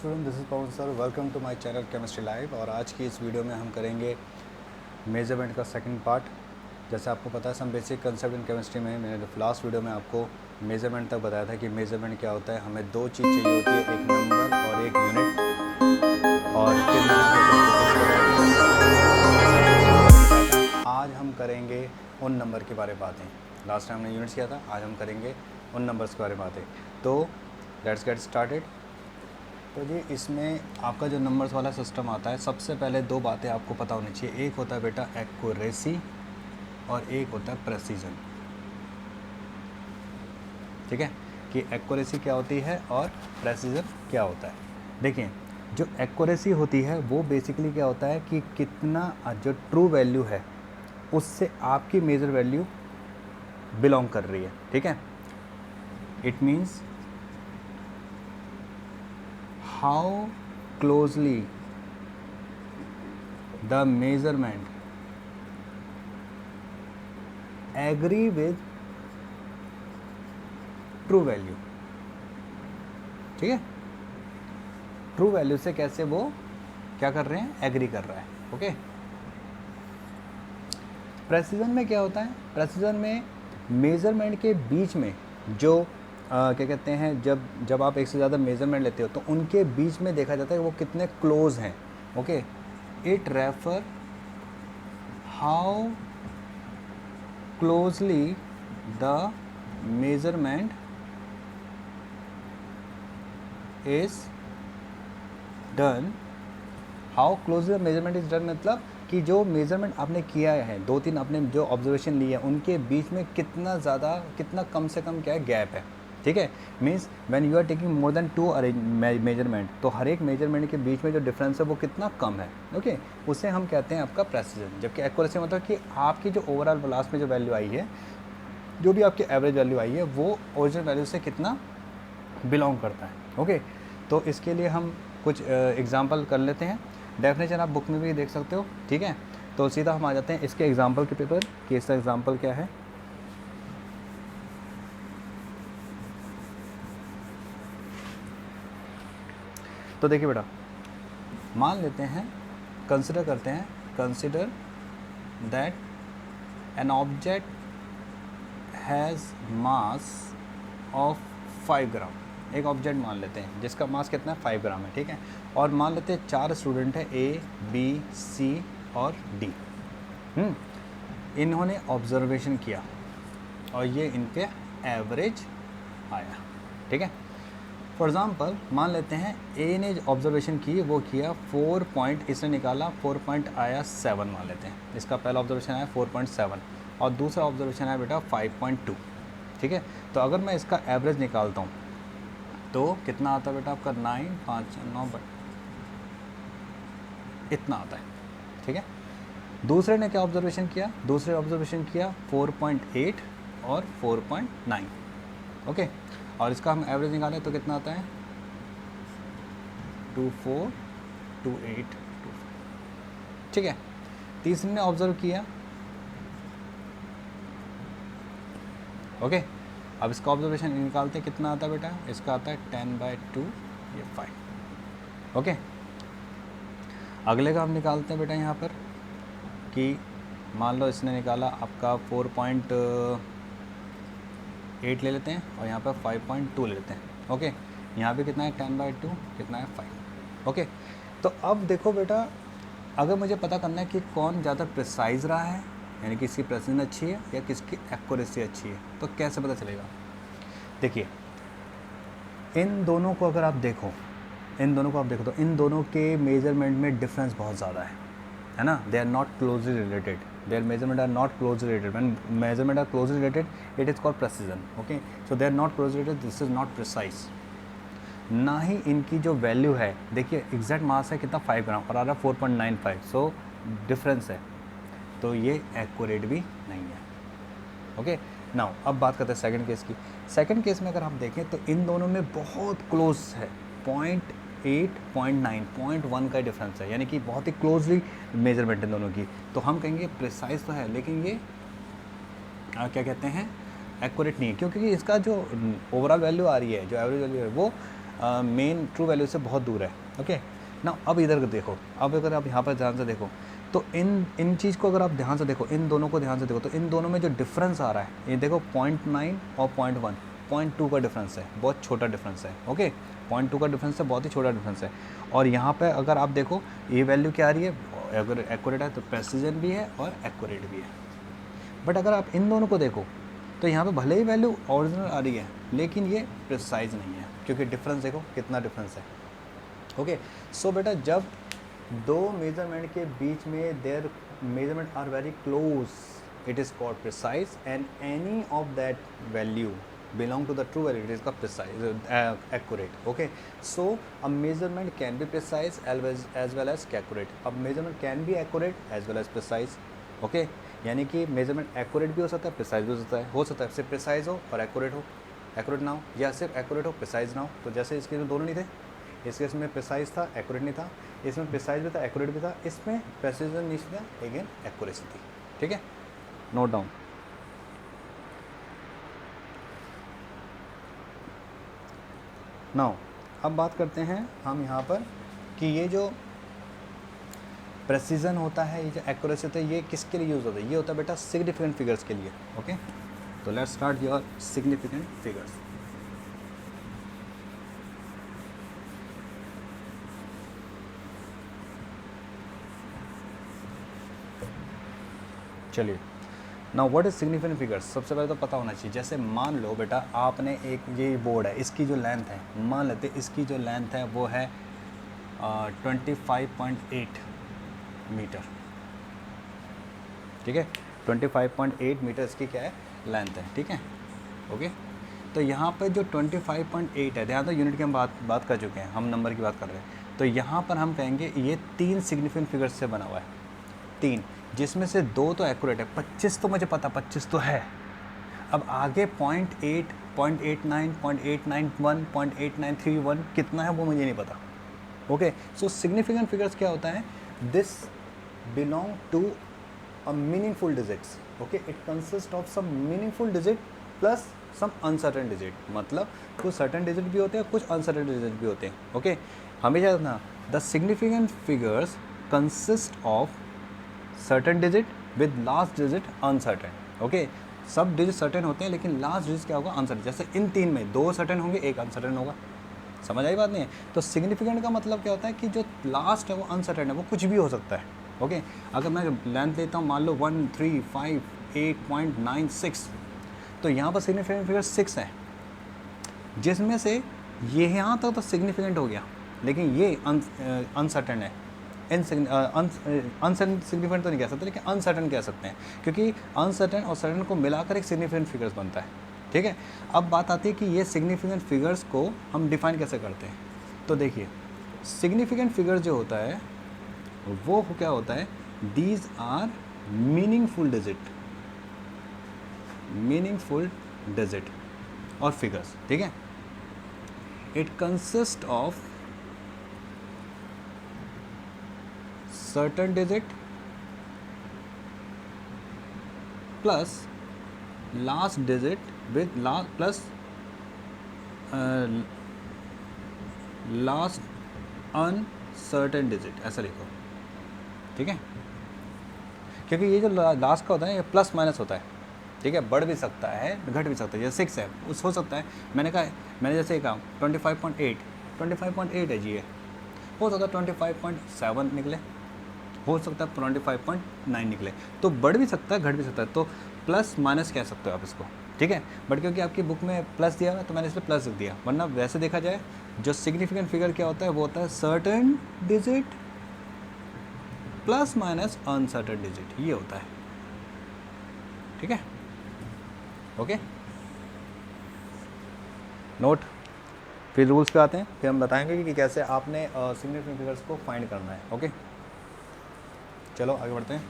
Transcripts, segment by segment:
Student, this is Pavan sir. Welcome to my channel chemistry live. और आज की इस वीडियो में हम करेंगे मेजरमेंट का सेकंड पार्ट। जैसे आपको पता है some basic concept in chemistry में मैंने लास्ट वीडियो में आपको मेजरमेंट तक बताया था कि मेजरमेंट क्या होता है। हमें दो चीज़ चाहिए होती है, एक नंबर और एक यूनिट। और फिर मैंने आपको आज हम करेंगे उन नंबर के बारे में बातें। लास्ट टाइम हमने यूनिट्स किया था, आज हम करेंगे उन नंबर्स के बारे में बातें। तो लेट्स गेट स्टार्टेड। तो जी इसमें आपका जो नंबर्स वाला सिस्टम आता है, सबसे पहले दो बातें आपको पता होनी चाहिए। एक होता है बेटा एक्यूरेसी और एक होता है प्रेसिजन। ठीक है, कि एक्यूरेसी क्या होती है और प्रेसिजन क्या होता है। देखिए, जो एक्यूरेसी होती है वो बेसिकली क्या होता है कि कितना जो ट्रू वैल्यू है उससे आपकी मेजर वैल्यू बिलोंग कर रही है। ठीक है, it means how closely the measurement agree with true value। ठीक है, ट्रू वैल्यू से कैसे वो क्या कर रहे हैं, एग्री कर रहा है। ओके, प्रेसिजन में क्या होता है, प्रेसिजन में मेजरमेंट के बीच में जो क्या कहते हैं, जब आप एक से ज़्यादा मेजरमेंट लेते हो तो उनके बीच में देखा जाता है कि वो कितने क्लोज हैं। Okay, it refer how closely the measurement is done. How closely the measurement is done मतलब कि जो मेजरमेंट आपने किया है, दो तीन आपने जो ऑब्जर्वेशन लिए हैं उनके बीच में कितना ज़्यादा, कितना कम से कम क्या है, गैप है। ठीक है, means when you are taking more than two measurement, तो हर एक मेजरमेंट के बीच में जो डिफरेंस है वो कितना कम है। ओके, उसे हम कहते हैं आपका प्रेसिजन। जबकि एक्यूरेसी मतलब कि आपकी जो ओवरऑल लास्ट में जो वैल्यू आई है, जो भी आपकी एवरेज वैल्यू आई है, वो ओरिजिनल वैल्यू से कितना बिलोंग करता है। ओके, तो इसके लिए हम कुछ एग्जाम्पल कर लेते हैं। डेफिनेशन आप बुक में भी देख सकते हो। ठीक है, तो सीधा हम आ जाते हैं इसके एग्जाम्पल के पेपर कि इसका एग्जाम्पल क्या है। तो देखिए बेटा, मान लेते हैं, कंसिडर करते हैं, consider that an object has mass of 5 ग्राम। एक ऑब्जेक्ट मान लेते हैं जिसका मास कितना है, 5 ग्राम है। ठीक है, और मान लेते हैं 4 स्टूडेंट हैं, ए बी सी और डी। इन्होंने ऑब्जर्वेशन किया और ये इनके एवरेज आया। ठीक है, फॉर एग्ज़ाम्पल मान लेते हैं ए ने ऑब्जर्वेशन की, वो किया 4 पॉइंट, इसने निकाला 4 पॉइंट आया 7 मान लेते हैं। इसका पहला ऑब्जर्वेशन आया 4.7 और दूसरा ऑब्जर्वेशन आया बेटा 5.2। ठीक है, तो अगर मैं इसका एवरेज निकालता हूँ तो कितना आता है बेटा आपका 9, 5, 9 इतना आता है। ठीक है, दूसरे ने क्या ऑब्जर्वेशन किया, दूसरे ऑब्जर्वेशन किया 4.8 और 4.9। ओके, और इसका हम एवरेज निकालें तो कितना आता है 242825। ठीक है, तीसरे ने ऑब्जर्व किया। ओके, अब इसका ऑब्जर्वेशन निकालते हैं, कितना आता है बेटा, इसका आता है 10/2, ये 5। ओके, अगले का हम निकालते हैं बेटा यहाँ पर कि मान लो इसने निकाला आपका 4.8 ले लेते हैं और यहाँ पर 5.2 ले लेते हैं। ओके, यहाँ पे कितना है 10/2, कितना है 5। ओके, तो अब देखो बेटा, अगर मुझे पता करना है कि कौन ज़्यादा प्रिसाइज रहा है, यानी कि इसकी प्रेसिजन अच्छी है या किसकी एक्यूरेसी अच्छी है, तो कैसे पता चलेगा। देखिए, इन दोनों को अगर आप देखो, इन दोनों को आप देखो तो इन दोनों के मेजरमेंट में डिफरेंस बहुत ज़्यादा है ना। They are not closely related, their measurement are not closely related. When measurement are closely related it is called precision. Okay, so they are not closely related, this is not precise. ना ही इनकी जो value है, देखिए exact मास है कितना 5 ग्राम और आ रहा है 4.95, सो डिफरेंस है, तो ये एक्यूरेट भी नहीं है। ओके, नाउ अब बात करते हैं सेकंड केस की। सेकंड केस में अगर आप देखें तो इन दोनों में बहुत क्लोज है, 0.8, 0.9, 0.1 का डिफरेंस है, यानी कि बहुत ही क्लोजली मेजरमेंट इन दोनों की। तो हम कहेंगे प्रिसाइज तो है, लेकिन ये क्या कहते हैं, एक्यूरेट नहीं है, क्योंकि इसका जो ओवरऑल वैल्यू आ रही है, जो एवरेज वैल्यू है, वो मेन ट्रू वैल्यू से बहुत दूर है। ओके ना, अब इधर देखो, अब अगर आप यहाँ पर ध्यान से देखो तो इन चीज़ को अगर आप ध्यान से देखो, इन दोनों को ध्यान से देखो, तो इन दोनों में जो डिफरेंस आ रहा है ये देखो 0.9 और 0.1, 0.2 का डिफरेंस है, बहुत छोटा डिफरेंस है। ओके 0.2 का डिफरेंस है, बहुत ही छोटा डिफरेंस है। और यहाँ पे अगर आप देखो ये वैल्यू क्या आ रही है, अगर एक्यूरेट है तो प्रेसिजन भी है और एक्यूरेट भी है। बट अगर आप इन दोनों को देखो तो यहाँ पे भले ही वैल्यू ओरिजिनल आ रही है लेकिन ये प्रिसाइज नहीं है, क्योंकि डिफरेंस देखो कितना डिफरेंस है। ओके सो बेटा, जब दो मेजरमेंट के बीच में their measurement are very close, it is called precise, and any of that value belong to the true value, it is called precise, accurate. Okay, so a measurement can be precise as well as accurate. A measurement can be accurate as well as precise. Okay, यानी कि measurement accurate भी हो सकता है, precise भी हो सकता है सिर्फ precise हो और accurate ना हो, या सिर्फ accurate हो precise ना हो। तो जैसे इसके में दोनों नहीं थे, इस केस में precise था accurate नहीं था, इसमें precise भी था accurate भी था, इसमें precision नहीं था, again accuracy थी। ठीक है, नोट डाउन। नाउ अब बात करते हैं हम यहाँ पर कि ये जो प्रेसिजन होता है, ये जो एक्यूरेसी होता है, ये किसके लिए यूज़ होता है? ये होता है बेटा सिग्निफिकेंट फिगर्स के लिए। ओके, तो let's start your significant figures. चलिए, now what is significant figures, सबसे पहले तो पता होना चाहिए। जैसे मान लो बेटा आपने एक ये बोर्ड है, इसकी जो लेंथ है, मान लेते इसकी जो लेंथ है वो है 25.8 मीटर। ठीक है, 25.8 मीटर इसकी क्या है, लेंथ है। ठीक है, ओके, तो यहाँ पर जो 25.8 है, ध्यान दो यूनिट की हम बात कर चुके हैं, हम नंबर की बात कर रहे हैं। तो यहाँ पर हम कहेंगे ये 3 सिग्निफिकेंट फिगर्स से बना हुआ है, 3, जिसमें से 2 तो एक्यूरेट है, 25 तो मुझे पता 25 तो है। अब आगे 0.8, 0.89, 0.891, 0.8931 कितना है वो मुझे नहीं पता। ओके, सो सिग्निफिकेंट फिगर्स क्या होता है, this belong to a meaningful digits. Okay, it consist of some meaningful digit plus some uncertain digit, मतलब कुछ सर्टेन डिजिट भी होते हैं, कुछ अनसर्टेन डिजिट भी होते हैं। ओके, हमेशा ना the significant figures consist of certain digit with last digit uncertain. Okay, सब डिजिट सर्टेन होते हैं लेकिन लास्ट डिजिट क्या होगा, अनसर्टेन। जैसे इन 3 में 2 सर्टेन होंगे, 1 अनसर्टेन होगा। समझ आई बात नहीं है? तो सिग्निफिकेंट का मतलब क्या होता है कि जो लास्ट है वो अनसर्टेन है, वो कुछ भी हो सकता है। ओके, अगर मैं लेंथ लेता हूँ मान लो 1358.96, तो यहाँ पर सिग्निफिकेंट फिगर 6 है, जिसमें से ये यहाँ तक तो सिग्निफिकेंट हो गया, लेकिन ये अनसर्टेन है। अनसर्टेन सिग्निफिकेंट तो नहीं कह सकते, लेकिन अनसर्टेन कह सकते हैं, क्योंकि अनसर्टेन और सर्टेन को मिलाकर एक सिग्निफिकेंट फिगर्स बनता है। ठीक है, अब बात आती है कि ये सिग्निफिकेंट फिगर्स को हम डिफाइन कैसे करते हैं। तो देखिए, सिग्निफिकेंट फिगर जो होता है वो क्या होता है, दीज आर मीनिंगफुल डिजिट और फिगर्स। ठीक है, it consist of certain digit plus last digit with plus last uncertain digit, ऐसा लिखो। ठीक है, क्योंकि ये जो लास्ट का होता है ये प्लस माइनस होता है। ठीक है, बढ़ भी सकता है घट भी सकता है। जैसे 6 है उस हो सकता है, मैंने जैसे कहा 25.8 है जी, ये हो सकता है 25.7 निकले, हो सकता है 25.9 निकले, तो बढ़ भी सकता है घट भी सकता है। तो प्लस माइनस कह सकते हो आप इसको। ठीक है, बट क्योंकि आपकी बुक में प्लस दिया हुआ तो मैंने इस पर प्लस लिख दिया, वरना वैसे देखा जाए जो सिग्निफिकेंट फिगर क्या होता है वो होता है certain digit plus minus uncertain digit, ये होता है। ठीक है, ओके, नोट। फिर रूल्स पे आते हैं, फिर हम बताएंगे कि कैसे आपने सिग्निफिकेंट फिगर्स को फाइंड करना है। ओके, चलो आगे बढ़ते हैं।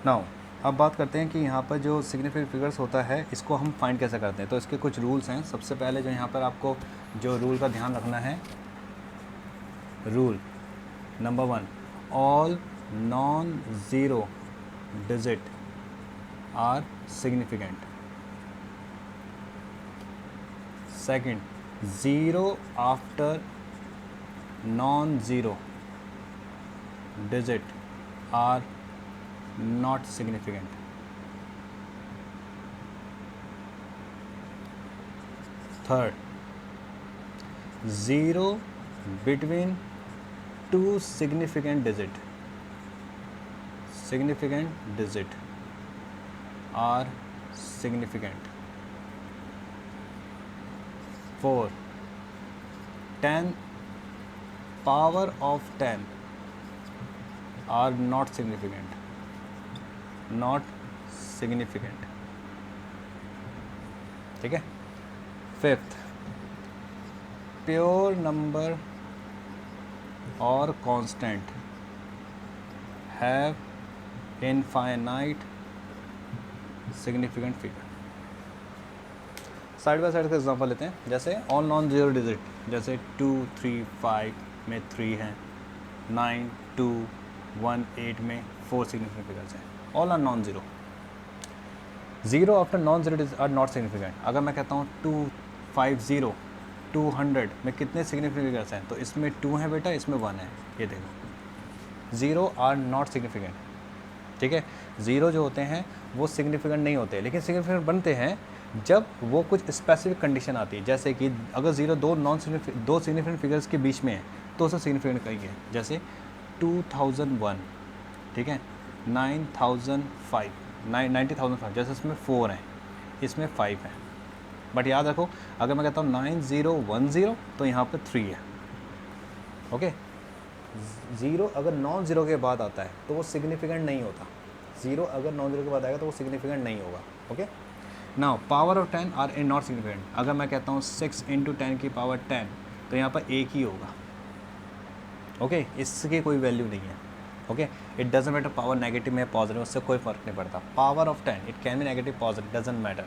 नाउ अब बात करते हैं कि यहाँ पर जो सिग्निफिकेंट फिगर्स होता है इसको हम फाइंड कैसे करते हैं। तो इसके कुछ रूल्स हैं। सबसे पहले जो यहाँ पर आपको जो रूल का ध्यान रखना है, rule number 1, all non zero digit are significant. Second, zero after non zero digit are not significant. Third, zero between two significant digit are significant. 4, 10 power of 10 are not significant. ठीक है. Fifth, pure number और constant have infinite significant figure. Side by side का example लेते हैं. जैसे all non zero digit, जैसे 2, 3, 5 में 3 हैं, 9, 2, 1, 8 में 4 सिग्निफिकेंट फिगर्स हैं. All are non zero. Zero after non zero digit are not significant. अगर मैं कहता हूँ 250, 200 में कितने सिग्निफिकेंट फिगर्स हैं, तो इसमें 2 है बेटा, इसमें 1 है. ये देखो, ज़ीरो आर नॉट सिग्निफिकेंट. ठीक है. ज़ीरो जो होते हैं वो सिग्निफिकेंट नहीं होते, लेकिन सिग्निफिकेंट बनते हैं जब वो कुछ स्पेसिफिक कंडीशन आती है. जैसे कि अगर ज़ीरो दो सिग्निफिकेंट फिगर्स के बीच में है तो उसे सिग्निफिकेंट कहेंगे. जैसे 2001, ठीक है, 9005, 90,005, जैसे इसमें 4 हैं, इसमें 5 हैं. बट याद रखो, अगर मैं कहता हूँ 9010 तो यहाँ पे 3 है. ओके. ज़ीरो अगर नॉन ज़ीरो के बाद आता है तो वो सिग्निफिकेंट नहीं होता. ज़ीरो अगर नॉन ज़ीरो के बाद आएगा तो वो सिग्निफिकेंट नहीं होगा. Okay. Now power of 10 are not significant. अगर मैं कहता हूँ 6 × 10 की पावर 10 तो यहाँ पर एक ही होगा. ओके. इसकी कोई वैल्यू नहीं है. Okay. It doesn't matter power negative में पॉजिटिव, उससे कोई फ़र्क नहीं पड़ता. Power of 10 it can be negative, positive, doesn't matter.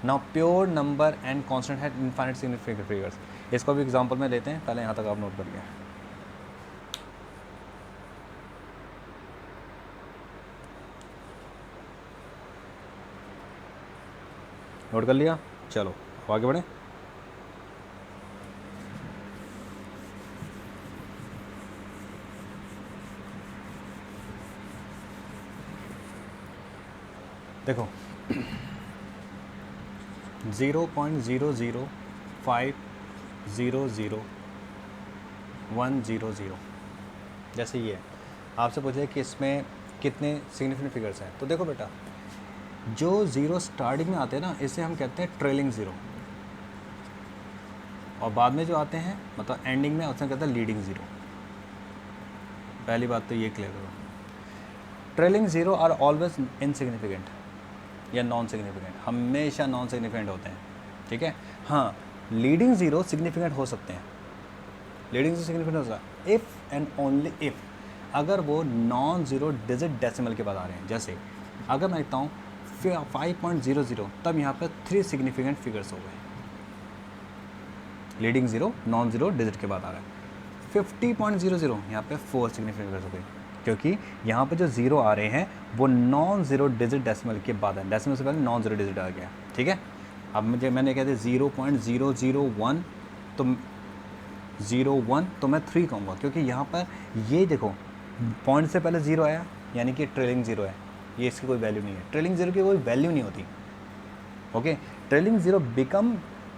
Now pure number and constant है इनफाइनाइट सिग्निफिकेंट फिगर्स. इसको भी एग्जांपल में लेते हैं. पहले यहाँ तक आप नोट कर लिया. नोट कर लिया. चलो आगे बढ़ें. देखो 0.00500100 जैसे ये आपसे पूछे कि इसमें कितने सिग्निफिकेंट फिगर्स हैं. तो देखो बेटा, जो ज़ीरो स्टार्टिंग में आते हैं ना, इसे हम कहते हैं ट्रेलिंग ज़ीरो, और बाद में जो आते हैं मतलब एंडिंग में, उसे कहते हैं लीडिंग ज़ीरो. पहली बात तो ये क्लियर करो. Trailing zero are always insignificant या नॉन सिग्निफिकेंट. हमेशा नॉन सिग्निफिकेंट होते हैं. ठीक है. हाँ, लीडिंग ज़ीरो सिग्निफिकेंट हो सकते हैं. लीडिंग ज़ीरो सिग्निफिकेंट हो सकता है इफ़ एंड ओनली इफ़ अगर वो नॉन ज़ीरो डिजिट डेसिमल के बाद आ रहे हैं. जैसे अगर मैं लिखता हूँ 5.00 तब यहाँ पर 3 सिग्निफिकेंट फिगर्स हो गए. Leading zero non zero digit के बाद आ रहा है. 50.00 यहाँ पे 4 सिग्निफिकेंट फिगर्स हो गए, क्योंकि यहाँ पे जो ज़ीरो आ रहे हैं वो नॉन ज़ीरो डिजिट डेसिमल के बाद है. डेसिमल से पहले नॉन ज़ीरो डिजिट आ गया. ठीक है. अब मैंने कहते 0.001 तो 01 तो मैं 3 कहूँगा, क्योंकि यहाँ पर ये देखो पॉइंट से पहले ज़ीरो आया, यानी कि ट्रेलिंग ज़ीरो है. ये इसकी कोई वैल्यू नहीं है. ट्रेलिंग ज़ीरो की कोई वैल्यू नहीं होती. Okay. Trailing zero become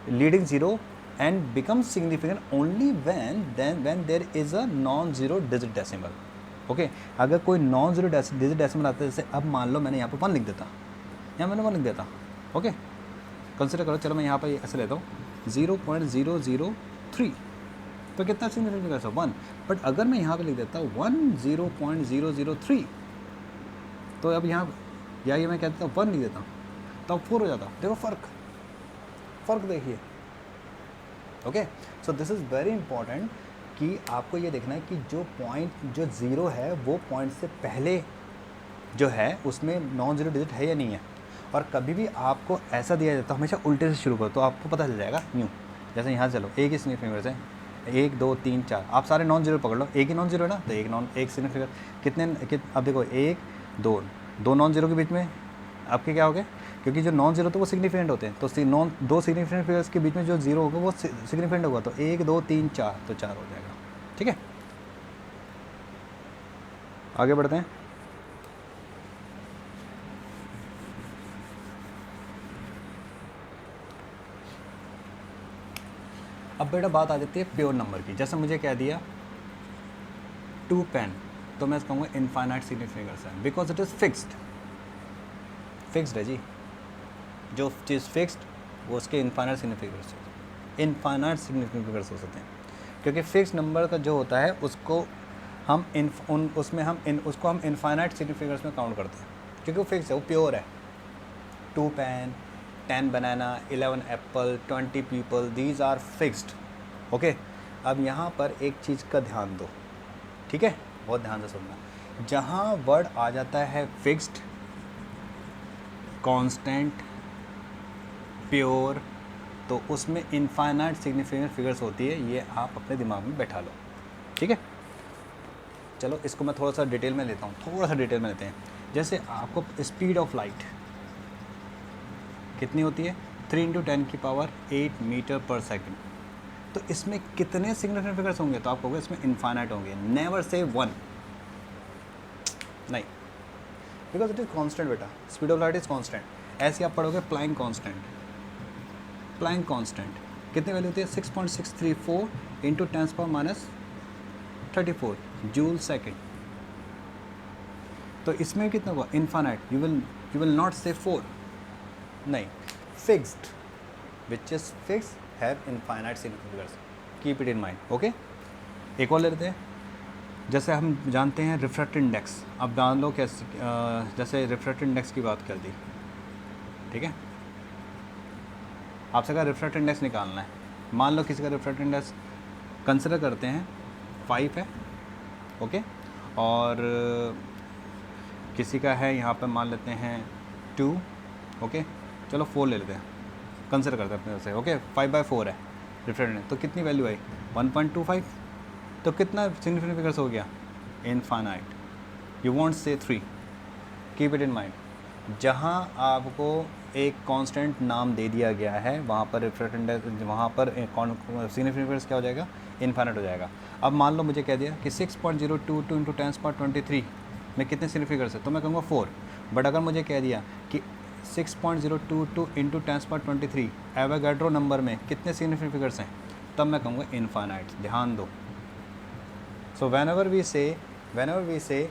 leading zero and becomes significant only when there is a non-zero digit decimal. Okay. अगर कोई नॉन जीरो डिजिट डेसिमल आता है, जैसे अब मान लो मैंने यहाँ पे 1 लिख देता, यहाँ मैंने 1 लिख देता. ओके. कंसिडर करो. चलो मैं यहाँ पे ऐसे लेता हूँ 0.003 तो कितना सिग्निफिकेंट है 1. बट अगर मैं यहाँ पे लिख देता हूँ 10.003 तो अब यहाँ या ये मैं कहता हूँ 1 लिख देता हूँ तो अब 4 हो जाता. देखो फ़र्क देखिए. Okay. So this is very important कि आपको ये देखना है कि जो पॉइंट जो ज़ीरो है वो पॉइंट से पहले जो है उसमें नॉन ज़ीरो डिजिट है या नहीं है. और कभी भी आपको ऐसा दिया जाता है हमेशा उल्टे से शुरू करो तो आपको पता चल जाएगा. यूँ जैसे यहाँ चलो एक ही सिग्निफिकेंट है 1 2 3 4 आप सारे नॉन ज़ीरो पकड़ लो. एक ही नॉन ज़ीरो है ना, तो एक सिग्निफिकेंट कितने अब देखो 1 2 नॉन ज़ीरो के बीच में आपके क्या हो गए क्योंकि जो नॉन जीरो तो वो सिग्निफिकेंट होते हैं, तो दो सिग्निफिकेंट फिगर्स के बीच में जो जीरो होगा वो सिग्निफिकेंट होगा, तो 1 2 3 4, तो 4 हो जाएगा। ठीक है, आगे बढ़ते हैं। अब बेटा बात आ जाती है प्योर नंबर की। जैसे मुझे कह दिया 2 पेन, तो मैं कहूँगा इनफाइनाइट सिग्निफिकेंट्स है, बिकॉज इट इज़ फिक्स्ड है जी। जो चीज़ फिक्स्ड वो उसके इनफाइनाइट सिग्निफिकेंट्स हो सकते हैं, क्योंकि फिक्स नंबर का जो होता है उसको हम उसको हम इनफाइनाइट सिग्निफिकेंट्स में काउंट करते हैं, क्योंकि वो फिक्स है, वो प्योर है। 2 pen, 10 banana, 11 apple, 20 people, these are fixed. Okay, अब यहाँ पर एक चीज़ का ध्यान दो, ठीक है, बहुत ध्यान से सुनना। जहाँ वर्ड आ जाता है फिक्स्ड, कांस्टेंट, प्योर, तो उसमें इनफाइनाइट सिग्निफिकेंट फिगर्स होती है, ये आप अपने दिमाग में बैठा लो। ठीक है, चलो इसको मैं थोड़ा सा डिटेल में लेता हूँ, थोड़ा सा डिटेल में लेते हैं। जैसे आपको स्पीड ऑफ लाइट कितनी होती है, 3 × 10⁸ मीटर पर सेकंड, तो इसमें कितने सिग्निफिकेंट फिगर्स होंगे, तो आप कहोगे इसमें इनफाइनाइट होंगे। नेवर से 1, नहीं, बिकॉज इट इज़ कांस्टेंट बेटा, speed of light is constant. ऐसे आप पढ़ोगे प्लैंक कांस्टेंट कितनी वैल्यू होती है, 6.634 × 10⁻34 जूल सेकेंड, तो इसमें कितना होगा, इनफाइनाइट। यू विल नॉट से 4, नहीं, fixed, which is fix have infinite significants, keep it in mind. Okay, एक और ले लेते हैं। जैसे हम जानते हैं रिफ्रैक्टिव इंडेक्स, अब जान लो कैसे, जैसे रिफ्रैक्टिव इंडेक्स की बात कर दी, ठीक है, आपसे कहा रिफ्रैक्टिव इंडेक्स निकालना है। मान लो किसी का रिफ्रैक्टिव इंडेक्स कंसिडर करते हैं 5 है, ओके, और किसी का है यहाँ पर मान लेते हैं 2, ओके, चलो 4 ले लेते हैं, कंसिडर करते हैं अपने से। ओके, 5/4 है रिफ्रैक्टिव इंडेक्स, तो कितनी वैल्यू आई, 1.25, तो कितना सिग्निफिकेंट फिगर्स हो गया, इनफाइनाइट। यू वॉन्ट से 3, कीप इट इन माइंड। जहाँ आपको एक कांस्टेंट नाम दे दिया गया है, वहाँ पर रिफ्रैक्टिव इंडेक्स, वहाँ पर सिग्निफिकेंट फिगर्स क्या हो जाएगा, इनफाइनाइट हो जाएगा। अब मान लो मुझे कह दिया कि 6.022 × 10⁻23 में कितने सिग्निफिकेंट फिगर्स है, तो मैं कहूँगा 4। बट अगर मुझे कह दिया कि 6.022 × 10⁻23 एवोगाड्रो नंबर में कितने सिग्निफिकेंट फिगर्स हैं, तब मैं कहूँगा इनफाइनाइट। ध्यान दो। सो whenever we say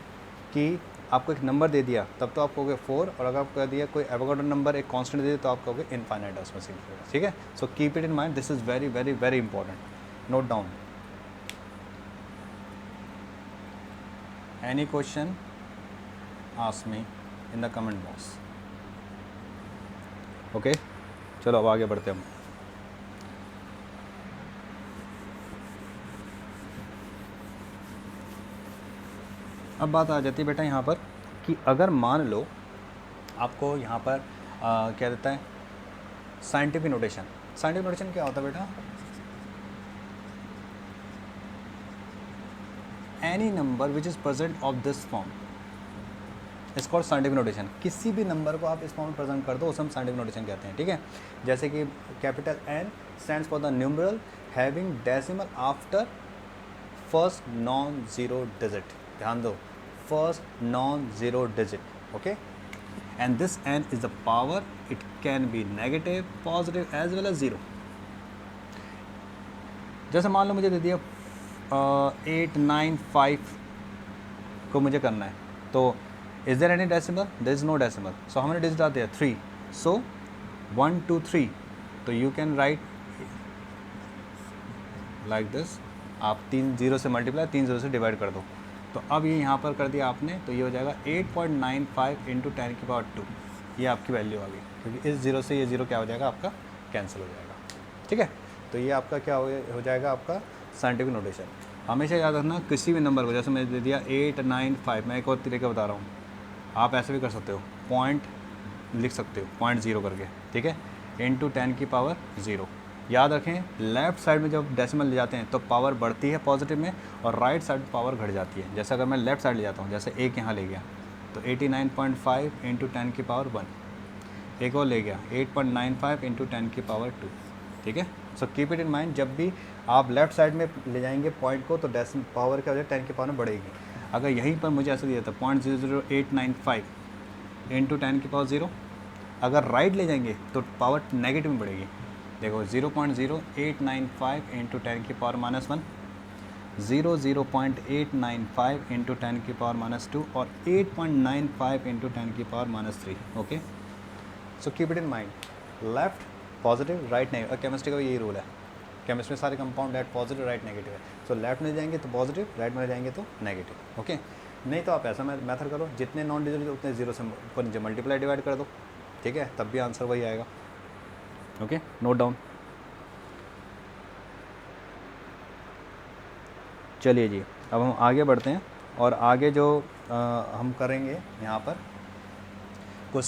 कि आपको एक नंबर दे दिया, तब तो आप कहोगे 4, और अगर आपको कह दिया कोई एवोगाड्रो नंबर एक कांस्टेंट दे दिया, तो आप कहोगे इनफाइनाइट है उसमें सिग्निफिकेंट। ठीक है, सो keep it in mind, this is very very very important, note down. Any question ask me in the comment box. Okay, चलो अब आगे बढ़ते हैं हम। अब बात आ जाती है बेटा यहाँ पर कि अगर मान लो आपको यहाँ पर क्या देता है, साइंटिफिक नोटेशन। साइंटिफिक नोटेशन क्या होता है बेटा, any number which is present of this form is called scientific notation. किसी भी नंबर को आप इस फॉर्म में प्रेजेंट कर दो, उसे हम साइंटिफिक नोटेशन कहते हैं। ठीक है, जैसे कि capital N stands for the numeral having decimal after first non zero digit. ध्यान दो, first non zero digit, okay, and this N is the power, it can be negative, positive as well as zero. जैसे मान लो मुझे दे दिया 895 को मुझे करना है, तो is there any decimal, there is no decimal, so how many digit are there, 3, so 1 2 3, तो you can write like this. आप 3 0 से मल्टीप्लाई, 3 0 से डिवाइड कर दो, तो अब ये यहाँ पर कर दिया आपने, तो ये हो जाएगा 8.95 × 10⁻²। ये आपकी वैल्यू आ गई, क्योंकि इस 0 से ये 0 क्या हो जाएगा आपका, कैंसिल हो जाएगा। ठीक है, तो ये आपका क्या हो जाएगा, आपका साइंटिफिक नोटेशन। हमेशा याद रखना, किसी भी नंबर को, जैसे मैंने दे दिया 895, मैं एक और तरीका बता रहा हूँ, आप ऐसे भी कर सकते हो, पॉइंट लिख सकते हो, 0.0 करके, ठीक है, × 10⁻0। याद रखें, लेफ़्ट साइड में जब डेसिमल ले जाते हैं तो पावर बढ़ती है पॉजिटिव में, और राइट साइड पावर घट जाती है। जैसे अगर मैं लेफ़्ट साइड ले जाता हूँ, जैसे एक यहाँ ले गया, तो 89.5 × 10⁻1, एक और ले गया 8.95 इंटू 10 की पावर 2, ठीक है। सो कीप इट इन माइंड, जब भी आप लेफ्ट साइड में ले जाएंगे पॉइंट को तो डेसिमल पावर क्या हो जाएगा 10 की पावर में बढ़ेगी। अगर यहीं पर मुझे ऐसा दिया था 0.00895 इंटू 10 की पावर 0, अगर राइट ले जाएंगे तो पावर नेगेटिव में बढ़ेगी। देखो 0.0895 इंटू 10 की पावर -1, 0.895 इंटू 10 की पावर -2 और 8.95 इंटू 10 की power -3। Okay, so keep it in mind, left positive right negative, और केमिस्ट्री का यही रूल है, केमिस्ट्री में सारे compound left positive right negative है। सो लेफ्ट में जाएंगे तो पॉजिटिव, राइट में जाएंगे तो नेगेटिव। ओके, नहीं तो आप ऐसा मेथड करो, जितने नॉन डिजिट उतने जीरो से मल्टीप्लाई डिवाइड कर दो, ठीक है, तब भी आंसर वही आएगा। Okay, note down. चलिए जी, अब हम आगे बढ़ते हैं और आगे जो हम करेंगे यहाँ पर कुछ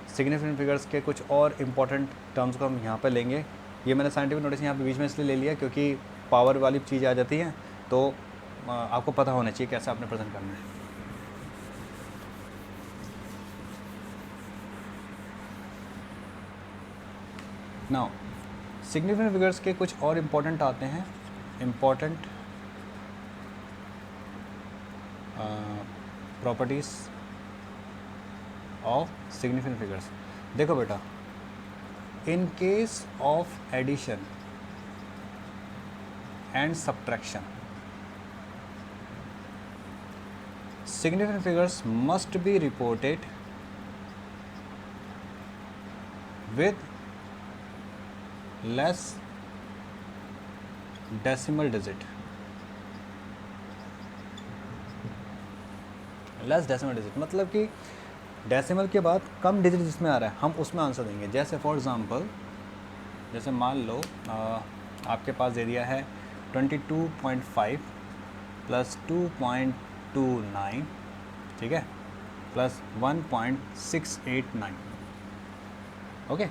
सिग्निफिकेंट फिगर्स के कुछ और इम्पॉर्टेंट टर्म्स को हम यहाँ पर लेंगे। ये मैंने साइंटिफिक नोटिस यहाँ पे बीच में इसलिए ले लिया क्योंकि पावर वाली चीज़ आ जाती है तो आपको पता होना चाहिए कैसे आपने प्रेजेंट करना है। नाउ सिग्निफिकेंट फिगर्स के कुछ और इम्पॉर्टेंट आते हैं, important properties of significant figures. देखो बेटा, in case of addition and subtraction, significant figures must be reported with less decimal digit, मतलब कि डेसिमल के बाद कम डिजिट जिसमें आ रहा है हम उसमें आंसर देंगे। जैसे फॉर एग्जांपल, जैसे मान लो आपके पास दे दिया है 22.5 प्लस 2.29, ठीक है, प्लस 1.689। ओके,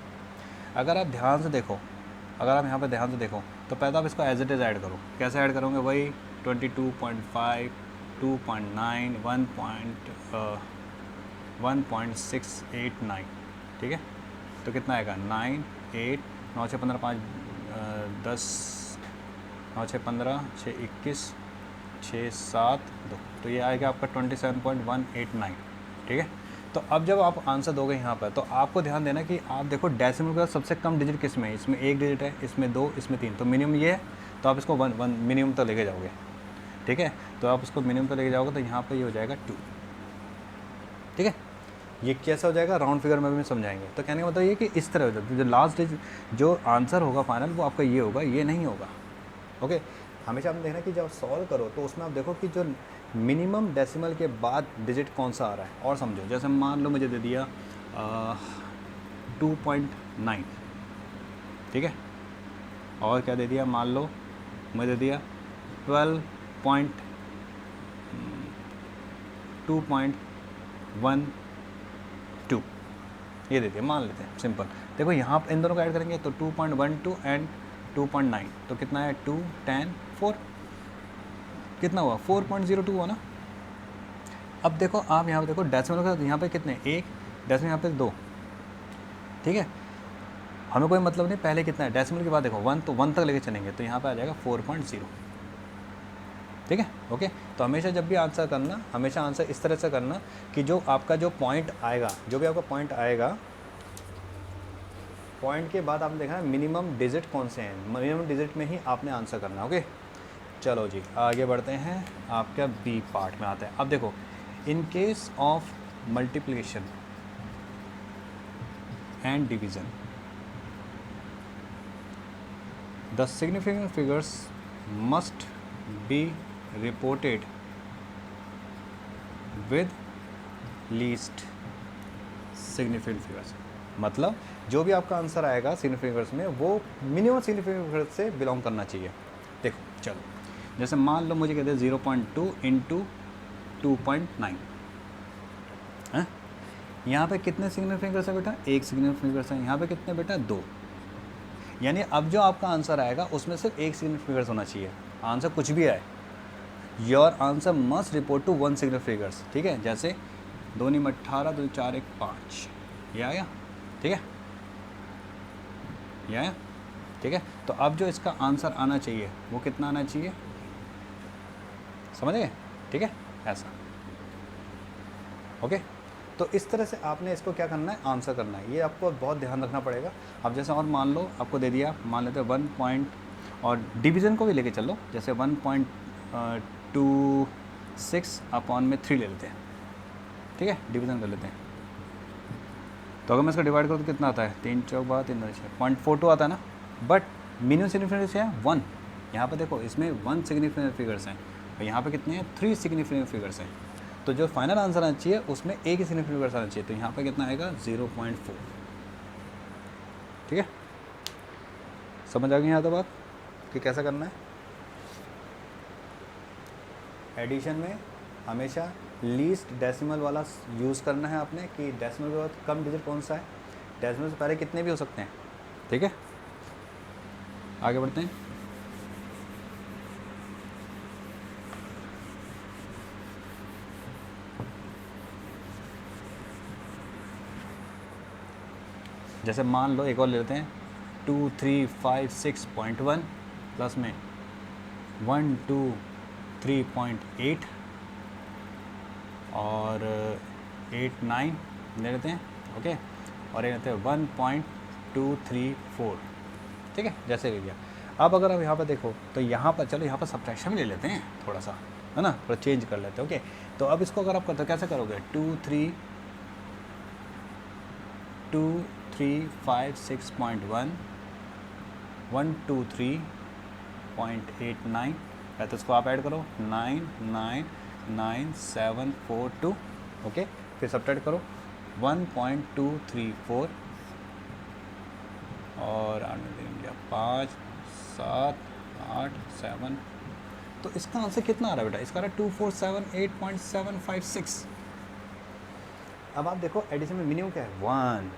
अगर आप ध्यान से देखो, अगर आप यहाँ पे ध्यान से देखो तो पहले आप इसको एज इट इज़ ऐड करो। कैसे ऐड करोगे? वही 22.5, 2.9, 1.689, ठीक है। तो कितना आएगा? 9, 8, 9 6 15 5 10, 9 6 15 6 21 6 7 2, तो ये आएगा आपका 27.189, ठीक है। तो अब जब आप आंसर दोगे यहाँ पर तो आपको ध्यान देना कि आप देखो डेसिमल का सबसे कम डिजिट किस में है। इसमें 1 डिजिट है, इसमें 2, इसमें 3, तो मिनिमम ये है, तो आप इसको 1 मिनिमम तक लेके जाओगे, ठीक है। तो आप इसको मिनिमम तक लेके जाओगे तो यहाँ पर ये हो जाएगा 2, ठीक है। ये कैसा हो जाएगा? राउंड फिगर में भी समझाएंगे। तो कहने का मतलब ये कि इस तरह हो जाता है, जो लास्ट जो आंसर होगा फाइनल वो आपका ये होगा, ये नहीं होगा। ओके, हमेशा आपने देखना कि जब सॉल्व करो तो उसमें आप देखो कि जो मिनिमम डेसिमल के बाद डिजिट कौन सा आ रहा है। और समझो, जैसे मान लो मुझे दे दिया 2.9, ठीक है, और क्या दे दिया, मान लो मुझे दे दिया 2.12, ये दे दिया, मान लेते हैं सिंपल। देखो यहाँ इन दोनों को ऐड करेंगे तो 2.12 एंड 2.9, तो कितना है? 2, 10, 4, कितना हुआ? 4.02 हुआ ना। अब देखो आप यहाँ पे देखो डेसिमल का यहाँ पे कितने? 1 डेसिमल, यहाँ पे 2, ठीक है। हमें कोई मतलब नहीं पहले कितना है, डेसिमल के बाद देखो 1, तो 1 तक लेके चलेंगे तो यहाँ पे आ जाएगा 4.0, ठीक है। ओके, तो हमेशा जब भी आंसर करना, हमेशा आंसर इस तरह से करना कि जो आपका जो पॉइंट आएगा, जो भी आपका पॉइंट आएगा, पॉइंट के बाद आपने देखना मिनिमम डिजिट कौन से हैं, मिनिमम डिजिट में ही आपने आंसर करना। ओके, चलो जी आगे बढ़ते हैं, आपका बी पार्ट में आते हैं। अब देखो, इन case of multiplication and division, the significant figures must be reported with least significant figures. मतलब जो भी आपका आंसर आएगा सिग्निफिकेंट फिगर्स में वो मिनिमम सिग्निफिकेंट फिगर्स से बिलोंग करना चाहिए। देखो चलो, जैसे मान लो मुझे कहते हैं 0.2 इंटू 2.9 है। यहाँ पे कितने सिग्निफिकेंट फिगर्स है बेटा? 1 सिग्निफिकेंट फिगर्स है। यहाँ पे कितने बेटा? 2। यानी अब जो आपका आंसर आएगा उसमें सिर्फ 1 सिग्निफिकेंट फिगर्स होना चाहिए। आंसर कुछ भी आए, your answer must report to 1 significant figures, ठीक है। जैसे 2 × 18, 2 × 4 = 5, ये आ गया, ठीक है, ये आया, ठीक है। तो अब जो इसका आंसर आना चाहिए वो कितना आना चाहिए, समझ गए, ठीक है, ऐसा, ओके। तो इस तरह से आपने इसको क्या करना है, आंसर करना है, ये आपको बहुत ध्यान रखना पड़ेगा। अब जैसे और मान लो आपको दे दिया, मान लेते हैं 1 पॉइंट, और डिवीज़न को भी लेके चलो, जैसे 1.26 अपॉन में 3 ले लेते हैं, ठीक है, डिवीज़न कर लेते हैं। तो अगर मैं इसका डिवाइड करूँ तो कितना आता है, 3 चौक 12 3 6 0.42 आता है ना, बट मिनिमम सिग्निफिकेंस क्या है 1, यहाँ पर देखो इसमें 1 सिग्निफिकेंट फिगर्स हैं और यहाँ पे कितने हैं 3 सिग्निफिकेंट फिगर्स हैं। तो जो फाइनल आंसर आना चाहिए उसमें एक ही सिग्निफिकेंट फिगर्स आना चाहिए, तो यहाँ पे कितना आएगा 0.4, ठीक है। समझ आ गई यहाँ तो बात कि कैसा करना है। एडिशन में हमेशा लीस्ट डेसिमल वाला यूज़ करना है आपने, कि डेसिमल के बाद कम डिजिट कौन सा है, डेसिमल से पहले कितने भी हो सकते हैं, ठीक है। आगे बढ़ते हैं। जैसे मान लो एक और ले लेते हैं 2356.1 प्लस में 123.8 और 89 ले लेते हैं, ओके, और ये लेते हैं 1.234, ठीक है, जैसे भी गया। अब अगर आप यहाँ पर देखो तो यहाँ पर चलो यहाँ पर सब्ट्रैक्शन भी ले लेते हैं थोड़ा सा, है ना, थोड़ा चेंज कर लेते हैं, ओके। तो अब इसको अगर आप करते हो कैसे करोगे, 2356.1 123.89 है, तो इसको आप ऐड करो 999742, ओके, फिर सब्ट्रैक्ट करो 1.234 और 5 7 8 7, तो इसका आंसर कितना आ रहा है बेटा, इसका आ रहा है 2478.756। अब आप देखो एडिशन में मिनिमम क्या है 1,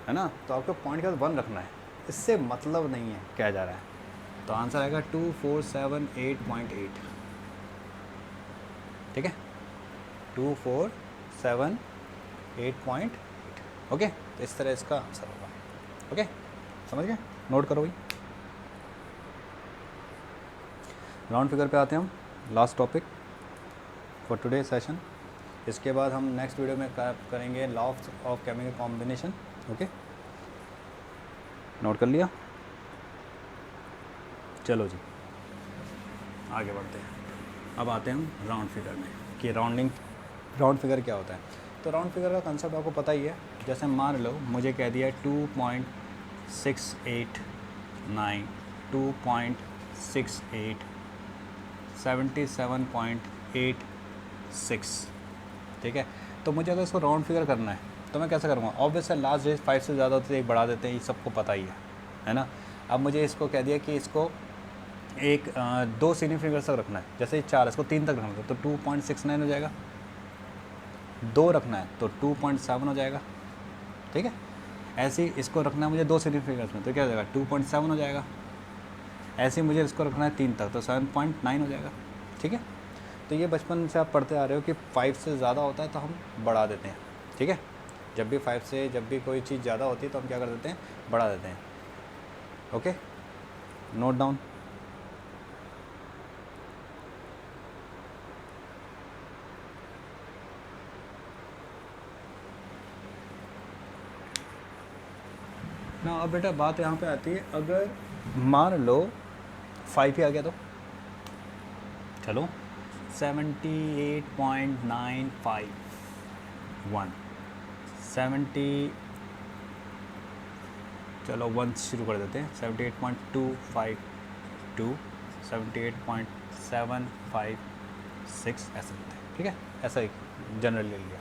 है ना, तो आपको पॉइंट का 1 रखना है, इससे मतलब नहीं है क्या जा रहा है, तो आंसर आएगा 2478.8, ठीक है, 2478.8, ओके। तो इस तरह इसका आंसर होगा, ओके, समझ गए, नोट करो भाई। राउंड फिगर पे आते हैं हम, last topic for today session. इसके बाद हम नेक्स्ट वीडियो में करेंगे loss of chemical combination, okay, note कर लिया, चलो जी आगे बढ़ते हैं। अब आते हैं हम राउंड फिगर में कि राउंड फिगर क्या होता है। तो राउंड फिगर का कंसेप्ट आपको पता ही है, जैसे मान लो मुझे कह दिया 2.689 2.68 77.86, ठीक है। तो मुझे अगर इसको राउंड फिगर करना है तो मैं कैसे करूँगा, ऑब्वियस है लास्ट डिजिट 5 से ज़्यादा होती है, एक बढ़ा देते हैं, ये सबको पता ही है ना। अब मुझे इसको कह दिया कि इसको एक 2 सिग्निफिकेंट तक रखना है, जैसे 4 इसको 3 तक रखना है तो 2.69 हो जाएगा, 2 रखना है तो 2.7 हो जाएगा, ठीक है। ऐसे ही इसको रखना है मुझे 2 सिग्निफिकेंट्स में तो क्या हो जाएगा 2.7 हो जाएगा, ऐसे ही मुझे इसको रखना है 3 तक तो 7.9 हो जाएगा, ठीक है। तो ये बचपन से आप पढ़ते आ रहे हो कि 5 से ज़्यादा होता है तो हम बढ़ा देते हैं, ठीक है। जब भी 5 से जब भी कोई चीज़ ज़्यादा होती है तो हम क्या कर देते हैं, बढ़ा देते हैं, ओके, नोट डाउन। ना अब बेटा बात यहाँ पे आती है, अगर मान लो 5 ही आ गया तो चलो 78.951 70, चलो 1 शुरू कर देते हैं, 78.252 78.756 ऐसा लेते हैं, ठीक है, ऐसा ही जनरल ले लिया।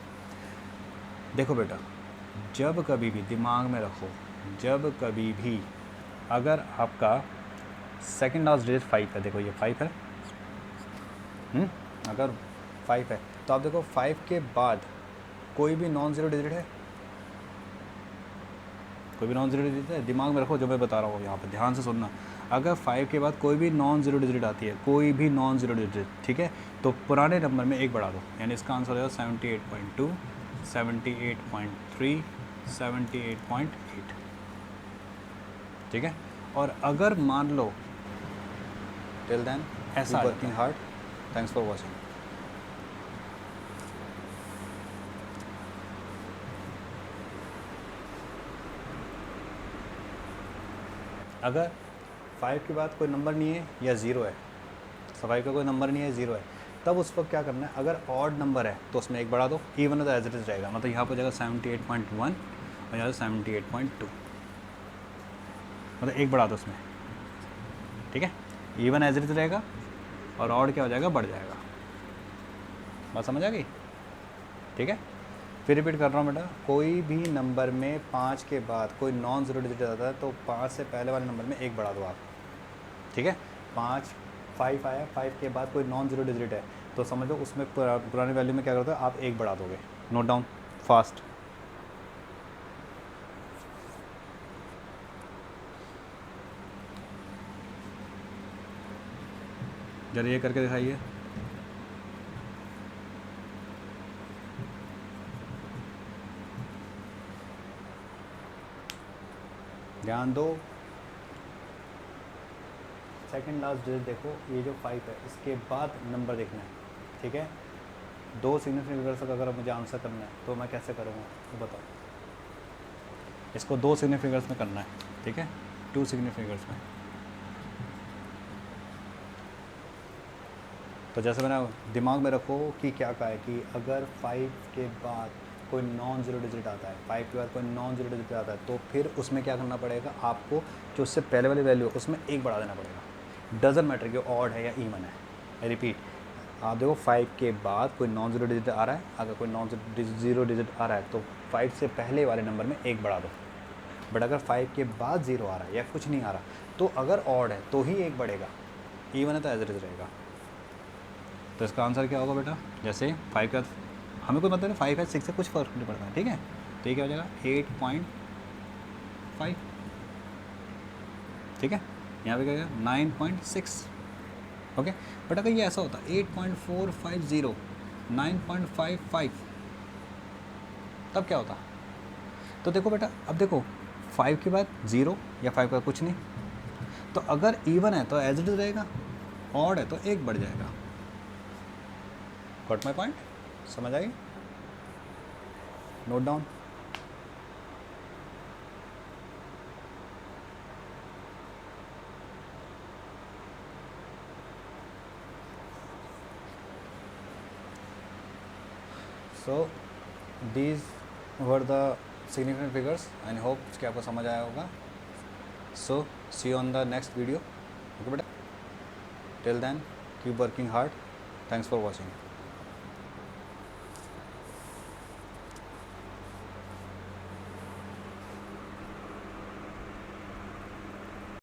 देखो बेटा जब कभी भी दिमाग में रखो, जब कभी भी अगर आपका सेकंड लास्ट डिजिट 5 है, देखो ये 5 है, अगर 5 है तो आप देखो 5 के बाद कोई भी नॉन ज़ीरो डिजिट है, कोई भी नॉन ज़ीरो डिजिट है, दिमाग में रखो जो मैं बता रहा हूँ यहाँ पे ध्यान से सुनना। अगर 5 के बाद कोई भी नॉन ज़ीरो डिजिट आती है, कोई भी नॉन ज़ीरो डिजिट, ठीक है, तो पुराने नंबर में 1 बढ़ा दो, यानी इसका आंसर हो जाएगा 78.2 78.3 78.8, ठीक है। और अगर मान लो टिल देन ऐसा working hard, thanks for watching. अगर 5 के बाद कोई नंबर नहीं है या ज़ीरो है, 5 का कोई नंबर नहीं है, ज़ीरो है, तब उस वक्त क्या करना है, अगर ऑड नंबर है तो उसमें एक बढ़ा दो, इवन है तो एज इट इज़ रहेगा, मतलब यहाँ पर जाएगा 78.1 और यहाँ से 78.2, मतलब एक बढ़ा दो उसमें, ठीक है। इवन एज इट इज़ रहेगा और ऑड क्या हो जाएगा, बढ़ जाएगा। बात समझ आ गई, ठीक है। फिर रिपीट कर रहा हूँ बेटा, कोई भी नंबर में 5 के बाद कोई नॉन ज़ीरो डिजिट आता है तो 5 से पहले वाले नंबर में एक बढ़ा दो आप, ठीक है। 5 आया, 5 के बाद कोई नॉन ज़ीरो डिजिट है तो समझ लो उसमें पुरानी वैल्यू में क्या करते हो आप, एक बढ़ा दोगे। Note down fast. जरा ये करके दिखाइए। ध्यान दो, सेकंड लास्ट डिजिट देखो, ये जो 5 है इसके बाद नंबर देखना है, ठीक है। 2 सिग्निफिकेंट फिगर्स का अगर मुझे आंसर करना है तो मैं कैसे करूँगा तो बताओ। इसको 2 सिग्निफिकेंट फिगर्स में करना है, ठीक है, 2 सिग्निफिकेंट फिगर्स में। तो जैसे मैंने दिमाग में रखो कि क्या कहा है कि अगर 5 के बाद कोई नॉन ज़ीरो डिजिट आता है, 5 के बाद कोई नॉन ज़ीरो डिजिट आता है तो फिर उसमें क्या करना पड़ेगा आपको, जो उससे पहले वाली वैल्यू है उसमें एक बढ़ा देना पड़ेगा। डजंट मैटर कि ऑड है या इवन है। आई रिपीट, आप देखो 5 के बाद कोई नॉन ज़ीरो डिजिट आ रहा है, अगर कोई नॉन ज़ीरो डिजिट आ रहा है तो 5 से पहले वाले नंबर में एक बढ़ा दो। बट अगर 5 के बाद ज़ीरो आ रहा है या कुछ नहीं आ रहा तो अगर ऑड है तो ही एक बढ़ेगा, इवन है तो एज इट इज़ रहेगा। तो इसका आंसर क्या होगा बेटा, जैसे 5 का हमें कोई मतलब नहीं, 5 है 6 से कुछ फ़र्क नहीं पड़ता है, ठीक है। तो ये क्या हो जाएगा 8.5, ठीक है। यहाँ पे क्या होगा 9.6, ओके। बट अगर ये ऐसा होता 8.450, 9.55, तब क्या होता। तो देखो बेटा, अब देखो 5 के बाद ज़ीरो या 5 का कुछ नहीं, तो अगर इवन है तो एज इट इज़ रहेगा, ऑड है तो एक बढ़ जाएगा। गॉट माई पॉइंट, समझ आई। Note down. So these were the significant figures and hope कि आपको समझ आया होगा। So see on the next video, okay बेटा। Till then keep working hard, thanks for watching.